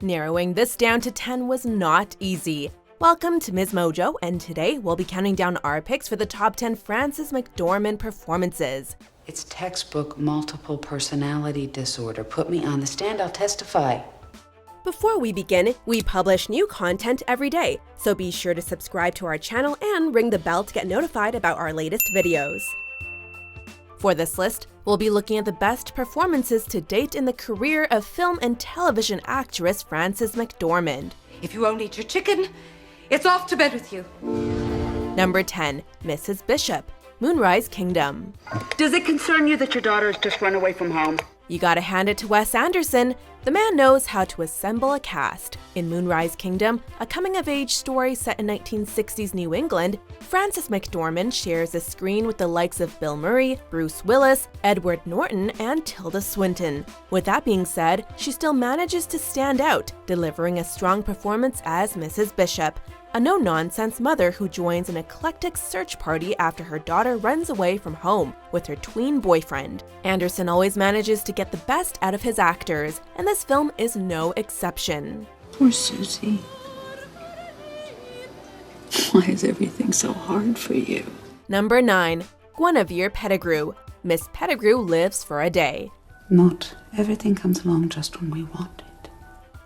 Narrowing this down to 10 was not easy. Welcome to MsMojo, and today we'll be counting down our picks for the top 10 Frances McDormand performances. It's textbook multiple personality disorder. Put me on the stand, I'll testify. Before we begin, we publish new content every day, so be sure to subscribe to our channel and ring the bell to get notified about our latest videos. For this list, we'll be looking at the best performances to date in the career of film and television actress Frances McDormand. If you won't eat your chicken, it's off to bed with you. Number 10, Mrs. Bishop, Moonrise Kingdom. Does it concern you that your daughter has just run away from home? You gotta hand it to Wes Anderson. The man knows how to assemble a cast. In Moonrise Kingdom, a coming-of-age story set in 1960s New England, Frances McDormand shares the screen with the likes of Bill Murray, Bruce Willis, Edward Norton, and Tilda Swinton. With that being said, she still manages to stand out, delivering a strong performance as Mrs. Bishop, a no-nonsense mother who joins an eclectic search party after her daughter runs away from home with her tween boyfriend. Anderson always manages to get the best out of his actors, and this film is no exception. Poor Susie. Why is everything so hard for you? Number 9, Guinevere Pettigrew, Miss Pettigrew Lives for a Day. Not everything comes along just when we want it.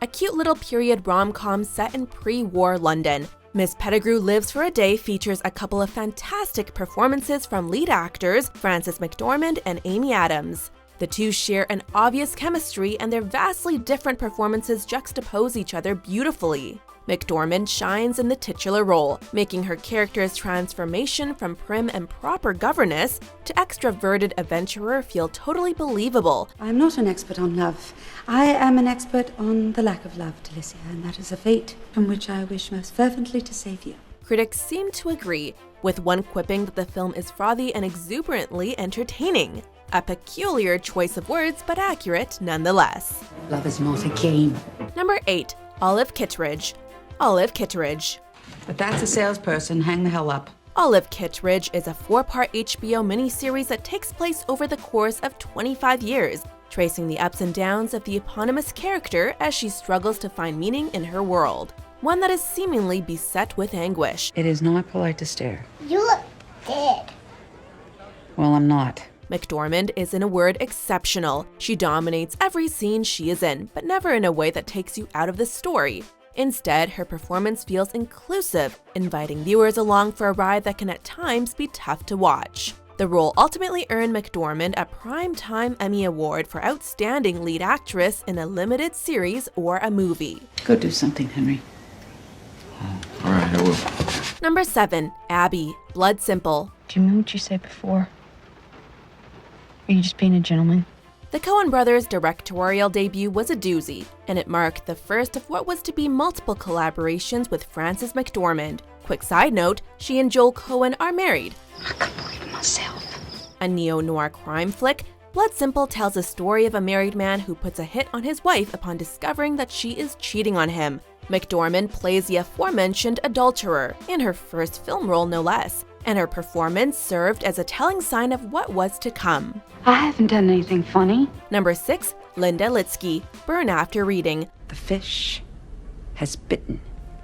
A cute little period rom-com set in pre-war London, Miss Pettigrew Lives for a Day features a couple of fantastic performances from lead actors Frances McDormand and Amy Adams. The two share an obvious chemistry, and their vastly different performances juxtapose each other beautifully. McDormand shines in the titular role, making her character's transformation from prim and proper governess to extroverted adventurer feel totally believable. I'm not an expert on love. I am an expert on the lack of love, Delicia, and that is a fate from which I wish most fervently to save you. Critics seem to agree, with one quipping that the film is frothy and exuberantly entertaining. A peculiar choice of words, but accurate nonetheless. Love is not a game. Number 8, Olive Kitteridge. Olive Kitteridge. If that's a salesperson, hang the hell up. Olive Kitteridge is a 4-part HBO miniseries that takes place over the course of 25 years, tracing the ups and downs of the eponymous character as she struggles to find meaning in her world, one that is seemingly beset with anguish. It is not polite to stare. You look dead. Well, I'm not. McDormand is, in a word, exceptional. She dominates every scene she is in, but never in a way that takes you out of the story. Instead, her performance feels inclusive, inviting viewers along for a ride that can at times be tough to watch. The role ultimately earned McDormand a Primetime Emmy Award for Outstanding Lead Actress in a Limited Series or a Movie. Go do something, Henry. All right, I will. Number 7, Abby, Blood Simple. Do you mean what you said before? Are you just being a gentleman? The Coen brothers' directorial debut was a doozy, and it marked the first of what was to be multiple collaborations with Frances McDormand. Quick side note, she and Joel Coen are married. I can't believe myself. A neo-noir crime flick, Blood Simple tells a story of a married man who puts a hit on his wife upon discovering that she is cheating on him. McDormand plays the aforementioned adulterer, in her first film role no less, and her performance served as a telling sign of what was to come. I haven't done anything funny. Number 6, Linda Litski, Burn After Reading. The fish has bitten.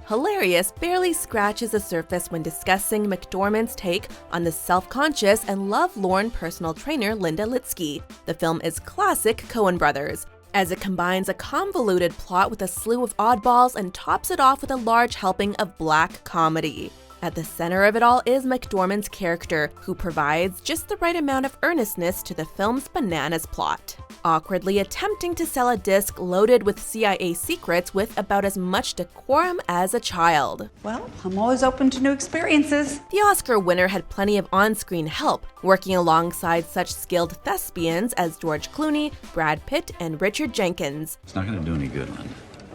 Hilarious barely scratches the surface when discussing McDormand's take on the self-conscious and love-lorn personal trainer Linda Litski. The film is classic Coen brothers, as it combines a convoluted plot with a slew of oddballs and tops it off with a large helping of black comedy. At the center of it all is McDormand's character, who provides just the right amount of earnestness to the film's bananas plot, awkwardly attempting to sell a disc loaded with CIA secrets with about as much decorum as a child. Well, I'm always open to new experiences. The Oscar winner had plenty of on-screen help, working alongside such skilled thespians as George Clooney, Brad Pitt, and Richard Jenkins. It's not gonna do any good, Lynn.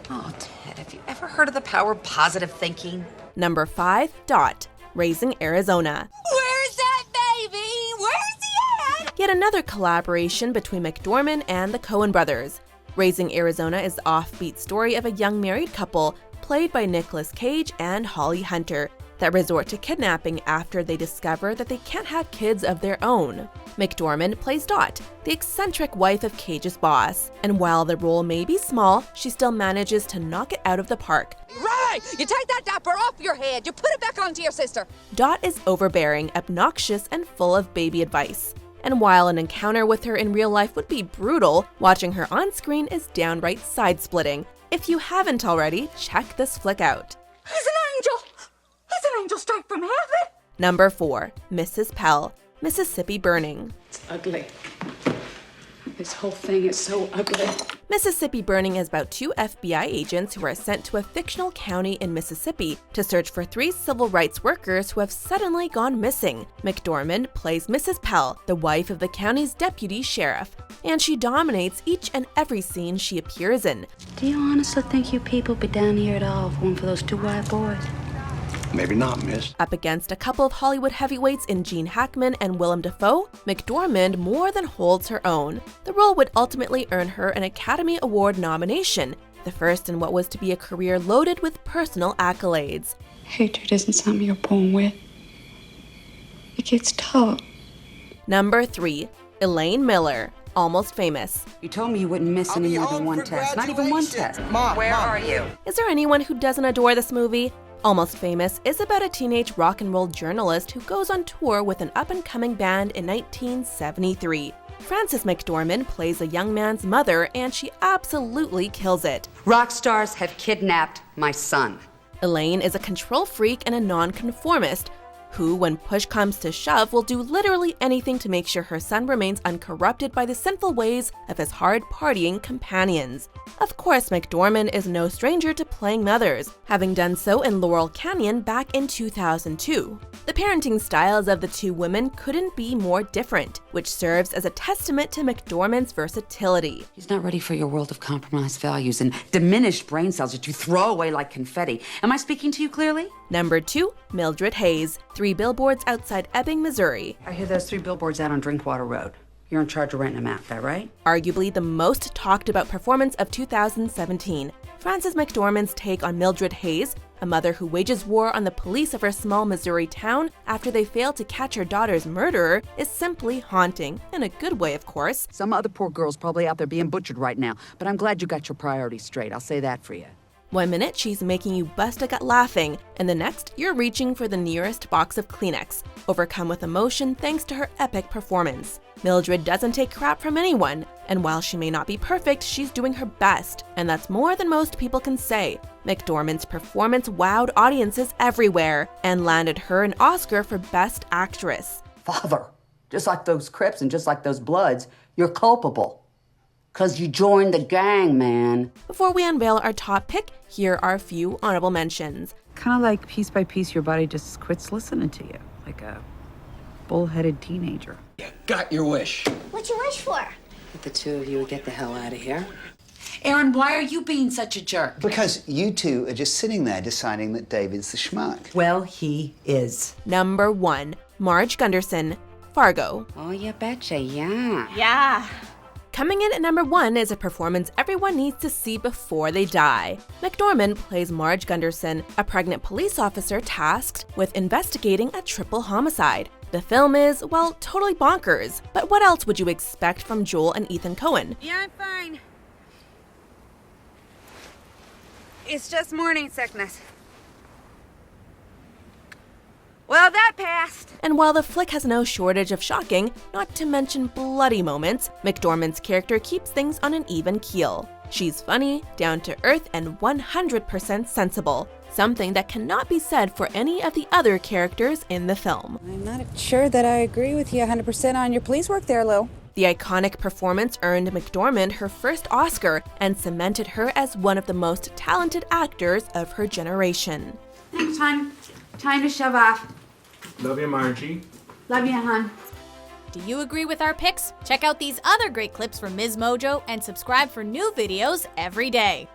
Oh, Ted, have you ever heard of the power of positive thinking? Number 5, Dot, Raising Arizona. Where's that baby? Where's he at? Yet another collaboration between McDormand and the Coen brothers. Raising Arizona is the offbeat story of a young married couple, played by Nicolas Cage and Holly Hunter, that resort to kidnapping after they discover that they can't have kids of their own. McDormand plays Dot, the eccentric wife of Cage's boss, and while the role may be small, she still manages to knock it out of the park. Right! You take that diaper off your head. You put it back onto your sister. Dot is overbearing, obnoxious, and full of baby advice. And while an encounter with her in real life would be brutal, watching her on screen is downright side-splitting. If you haven't already, check this flick out. He's an angel. He's an angel straight from heaven. Number 4. Mrs. Pell, Mississippi Burning. It's ugly. This whole thing is so ugly. Mississippi Burning is about 2 FBI agents who are sent to a fictional county in Mississippi to search for 3 civil rights workers who have suddenly gone missing. McDormand plays Mrs. Pell, the wife of the county's deputy sheriff, and she dominates each and every scene she appears in. Do you honestly think you people be down here at all if it weren't for those 2 white boys? Maybe not, miss. Up against a couple of Hollywood heavyweights in Gene Hackman and Willem Dafoe, McDormand more than holds her own. The role would ultimately earn her an Academy Award nomination, the first in what was to be a career loaded with personal accolades. Hatred isn't something you're born with. It gets taught. Number 3. Elaine Miller, Almost Famous. You told me you wouldn't miss any more than one test. Not even one test. Mom, Where are you? Is there anyone who doesn't adore this movie? Almost Famous is about a teenage rock and roll journalist who goes on tour with an up-and-coming band in 1973. Frances McDormand plays a young man's mother, and she absolutely kills it. Rock stars have kidnapped my son. Elaine is a control freak and a nonconformist who, when push comes to shove, will do literally anything to make sure her son remains uncorrupted by the sinful ways of his hard-partying companions. Of course, McDormand is no stranger to playing mothers, having done so in Laurel Canyon back in 2002. The parenting styles of the 2 women couldn't be more different, which serves as a testament to McDormand's versatility. He's not ready for your world of compromised values and diminished brain cells that you throw away like confetti. Am I speaking to you clearly? Number 2. Mildred Hayes, Three Billboards Outside Ebbing, Missouri. I hear there's 3 billboards out on Drinkwater Road. You're in charge of renting them out, that right? Arguably the most talked about performance of 2017, Frances McDormand's take on Mildred Hayes, a mother who wages war on the police of her small Missouri town after they fail to catch her daughter's murderer, is simply haunting, in a good way of course. Some other poor girl's probably out there being butchered right now, but I'm glad you got your priorities straight. I'll say that for you. One minute she's making you bust a gut laughing, and the next you're reaching for the nearest box of Kleenex, overcome with emotion thanks to her epic performance. Mildred doesn't take crap from anyone, and while she may not be perfect, she's doing her best, and that's more than most people can say. McDormand's performance wowed audiences everywhere, and landed her an Oscar for Best Actress. Father, just like those Crips and just like those Bloods, you're culpable. 'Cause you joined the gang, man. Before we unveil our top pick, here are a few honorable mentions. Kind of like piece by piece your body just quits listening to you, like a bullheaded teenager. You got your wish. What'd you wish for? That the 2 of you would get the hell out of here. Aaron, why are you being such a jerk? Because you 2 are just sitting there deciding that David's the schmuck. Well, he is. Number 1. Marge Gunderson, Fargo. Oh, you betcha, yeah. Yeah. Coming in at number 1 is a performance everyone needs to see before they die. McDormand plays Marge Gunderson, a pregnant police officer tasked with investigating a triple homicide. The film is, well, totally bonkers, but what else would you expect from Joel and Ethan Coen? Yeah, I'm fine. It's just morning sickness. Well, that passed. And while the flick has no shortage of shocking, not to mention bloody moments, McDormand's character keeps things on an even keel. She's funny, down to earth, and 100% sensible, something that cannot be said for any of the other characters in the film. I'm not sure that I agree with you 100% on your police work there, Lou. The iconic performance earned McDormand her first Oscar and cemented her as one of the most talented actors of her generation. Time to shove off. Love you, Margie. Love you, hon. Do you agree with our picks? Check out these other great clips from MsMojo and subscribe for new videos every day.